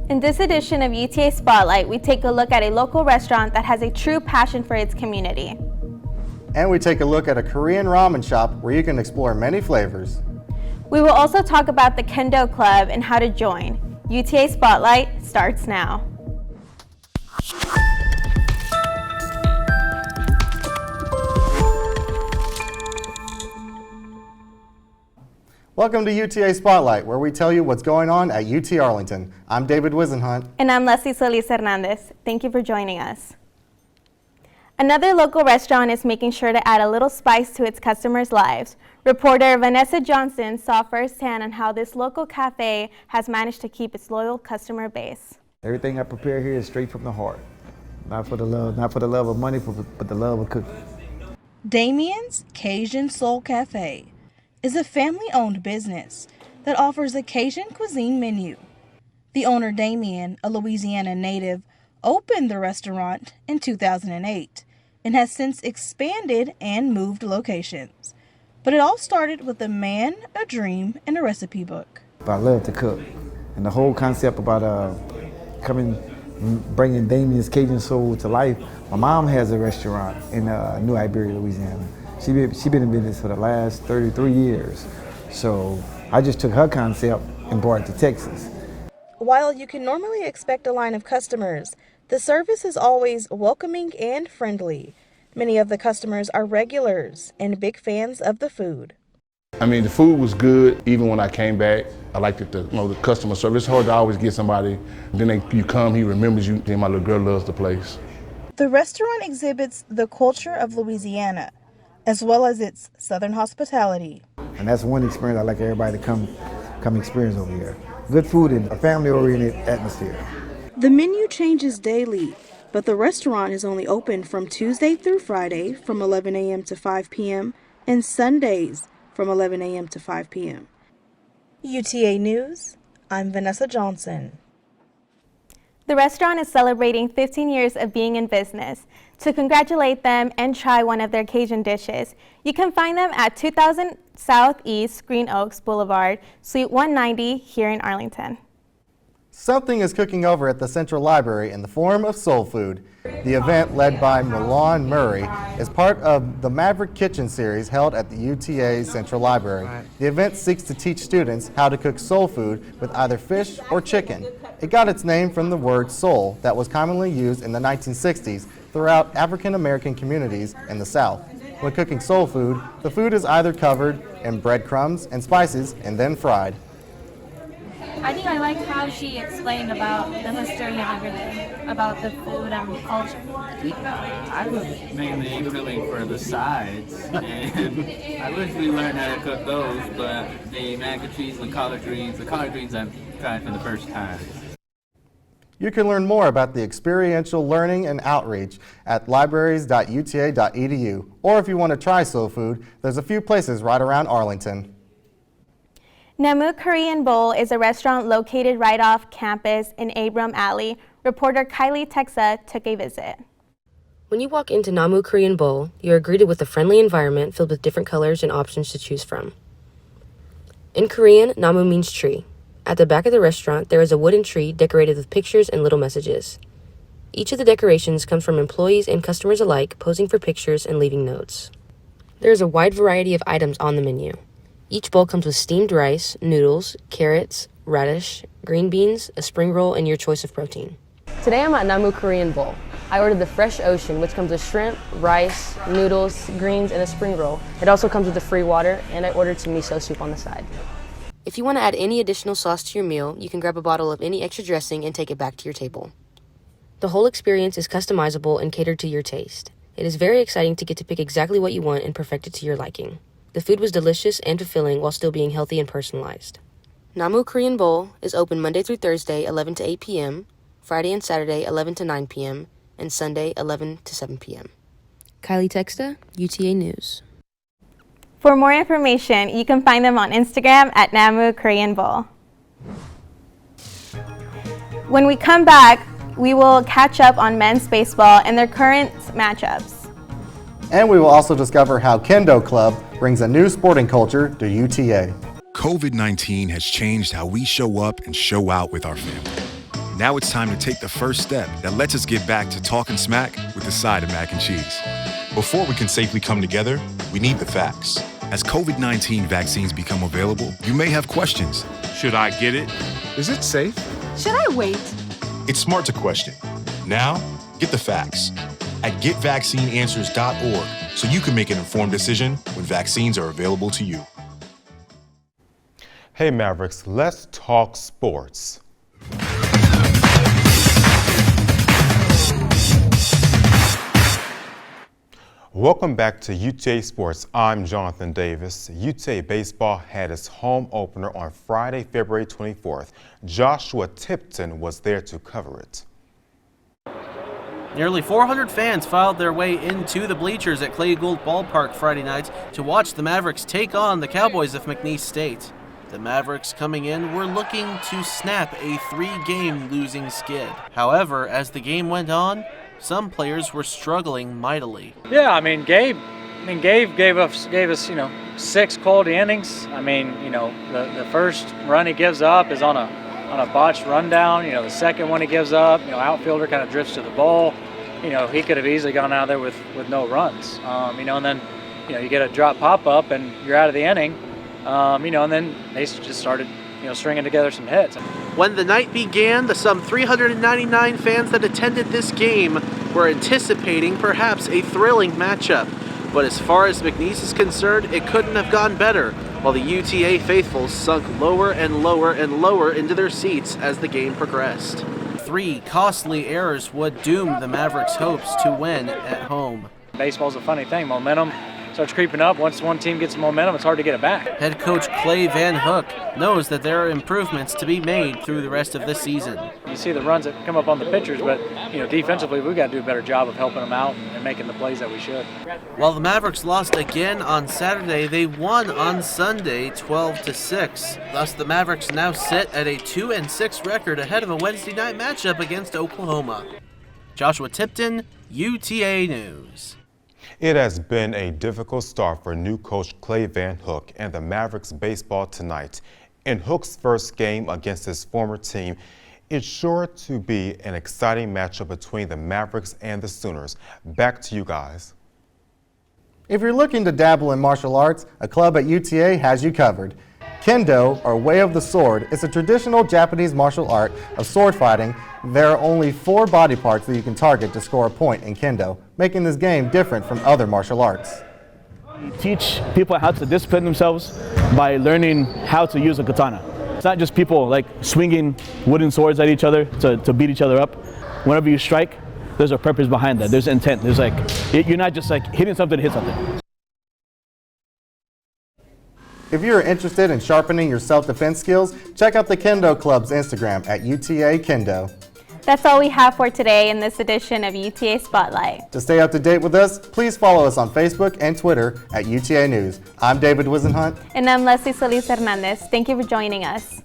In this edition of UTA Spotlight, we take a look at a local restaurant that has a true passion for its community. And we take a look at a Korean ramen shop where you can explore many flavors. We will also talk about the Kendo Club and how to join. UTA Spotlight starts now. Welcome to UTA Spotlight, where we tell you what's going on at UT Arlington. I'm David Wisenhunt. And I'm Leslie Solis Hernandez. Thank you for joining us. Another local restaurant is making sure to add a little spice to its customers' lives. Reporter Vanessa Johnson saw firsthand on how this local cafe has managed to keep its loyal customer base. Everything I prepare here is straight from the heart. Not for the love of money, but the love of cooking. Damien's Cajun Soul Cafe is a family-owned business that offers a Cajun cuisine menu. The owner, Damien, a Louisiana native, opened the restaurant in 2008 and has since expanded and moved locations. But it all started with a man, a dream, and a recipe book. I love to cook, and the whole concept about bringing Damien's Cajun Soul to life. My mom has a restaurant in New Iberia, Louisiana. She been in business for the last 33 years. So I just took her concept and brought it to Texas. While you can normally expect a line of customers, the service is always welcoming and friendly. Many of the customers are regulars and big fans of the food. I mean, the food was good. Even when I came back, I liked it. The customer service. It's hard to always get somebody. Then you come, he remembers you. Then my little girl loves the place. The restaurant exhibits the culture of Louisiana, as well as its Southern hospitality. And that's one experience I'd like everybody to come experience over here. Good food and a family-oriented atmosphere. The menu changes daily, but the restaurant is only open from Tuesday through Friday from 11 a.m. to 5 p.m. and Sundays from 11 a.m. to 5 p.m. UTA News, I'm Vanessa Johnson. The restaurant is celebrating 15 years of being in business. To congratulate them and try one of their Cajun dishes, you can find them at 2000 Southeast Green Oaks Boulevard, Suite 190 here in Arlington. Something is cooking over at the Central Library in the form of soul food. The event, led by Milan Murray, is part of the Maverick Kitchen series held at the UTA Central Library. The event seeks to teach students how to cook soul food with either fish or chicken. It got its name from the word soul that was commonly used in the 1960s throughout African American communities in the South. When cooking soul food, the food is either covered in breadcrumbs and spices and then fried. I think I like how she explained about the history and everything, about the food and culture. I was mainly grilling for the sides, and I wish we learned how to cook those, but the mac and cheese and the collard greens I've tried for the first time. You can learn more about the experiential learning and outreach at libraries.uta.edu, or if you want to try soul food, there's a few places right around Arlington. Namu Korean Bowl is a restaurant located right off campus in Abram Alley. Reporter Kylie Texa took a visit. When you walk into Namu Korean Bowl, you are greeted with a friendly environment filled with different colors and options to choose from. In Korean, Namu means tree. At the back of the restaurant, there is a wooden tree decorated with pictures and little messages. Each of the decorations comes from employees and customers alike posing for pictures and leaving notes. There is a wide variety of items on the menu. Each bowl comes with steamed rice, noodles, carrots, radish, green beans, a spring roll, and your choice of protein. Today I'm at Namu Korean Bowl. I ordered the Fresh Ocean, which comes with shrimp, rice, noodles, greens, and a spring roll. It also comes with the free water, and I ordered some miso soup on the side. If you want to add any additional sauce to your meal, you can grab a bottle of any extra dressing and take it back to your table. The whole experience is customizable and catered to your taste. It is very exciting to get to pick exactly what you want and perfect it to your liking. The food was delicious and fulfilling while still being healthy and personalized. Namu Korean Bowl is open Monday through Thursday, 11 to 8 p.m., Friday and Saturday, 11 to 9 p.m., and Sunday, 11 to 7 p.m. Kylie Texta, UTA News. For more information, you can find them on Instagram at Namu Korean Bowl. When we come back, we will catch up on men's baseball and their current matchups. And we will also discover how Kendo Club brings a new sporting culture to UTA. COVID-19 has changed how we show up and show out with our family. Now it's time to take the first step that lets us get back to talking smack with a side of mac and cheese. Before we can safely come together, we need the facts. As COVID-19 vaccines become available, you may have questions. Should I get it? Is it safe? Should I wait? It's smart to question. Now, get the facts at getvaccineanswers.org so you can make an informed decision when vaccines are available to you. Hey Mavericks, let's talk sports. Welcome back to UTA Sports. I'm Jonathan Davis. UTA Baseball had its home opener on Friday, February 24th. Joshua Tipton was there to cover it. Nearly 400 fans filed their way into the bleachers at Clay Gould Ballpark Friday night to watch the Mavericks take on the Cowboys of McNeese State. The Mavericks coming in were looking to snap a 3-game losing skid. However, as the game went on, some players were struggling mightily. Yeah, I mean, Gabe gave us, 6 quality innings. I mean, the first run he gives up is on a botched rundown. The second one he gives up, outfielder kind of drifts to the ball. He could have easily gone out there with no runs. And then, you get a drop pop-up and you're out of the inning. And then they just started, stringing together some hits. When the night began, the some 399 fans that attended this game were anticipating perhaps a thrilling matchup. But as far as McNeese is concerned, it couldn't have gone better, while the UTA faithful sunk lower and lower and lower into their seats as the game progressed. 3 costly errors would doom the Mavericks' hopes to win at home. Baseball's a funny thing. Momentum starts creeping up. Once one team gets momentum, it's hard to get it back. Head coach Clay Van Hook knows that there are improvements to be made through the rest of this season. You see the runs that come up on the pitchers, but defensively we've got to do a better job of helping them out and making the plays that we should. While the Mavericks lost again on Saturday, they won on Sunday 12-6. Thus the Mavericks now sit at a 2-6 record ahead of a Wednesday night matchup against Oklahoma. Joshua Tipton, UTA News. It has been a difficult start for new coach Clay Van Hook and the Mavericks baseball tonight. In Hook's first game against his former team, it's sure to be an exciting matchup between the Mavericks and the Sooners. Back to you guys. If you're looking to dabble in martial arts, a club at UTA has you covered. Kendo, or Way of the Sword, is a traditional Japanese martial art of sword fighting. There are only 4 body parts that you can target to score a point in Kendo, making this game different from other martial arts. You teach people how to discipline themselves by learning how to use a katana. It's not just people like swinging wooden swords at each other to beat each other up. Whenever you strike, there's a purpose behind that. There's intent. There's you're not just hitting something to hit something. If you're interested in sharpening your self-defense skills, check out the Kendo Club's Instagram at UTA Kendo. That's all we have for today in this edition of UTA Spotlight. To stay up to date with us, please follow us on Facebook and Twitter at UTA News. I'm David Wisenhunt. And I'm Leslie Solis Hernandez. Thank you for joining us.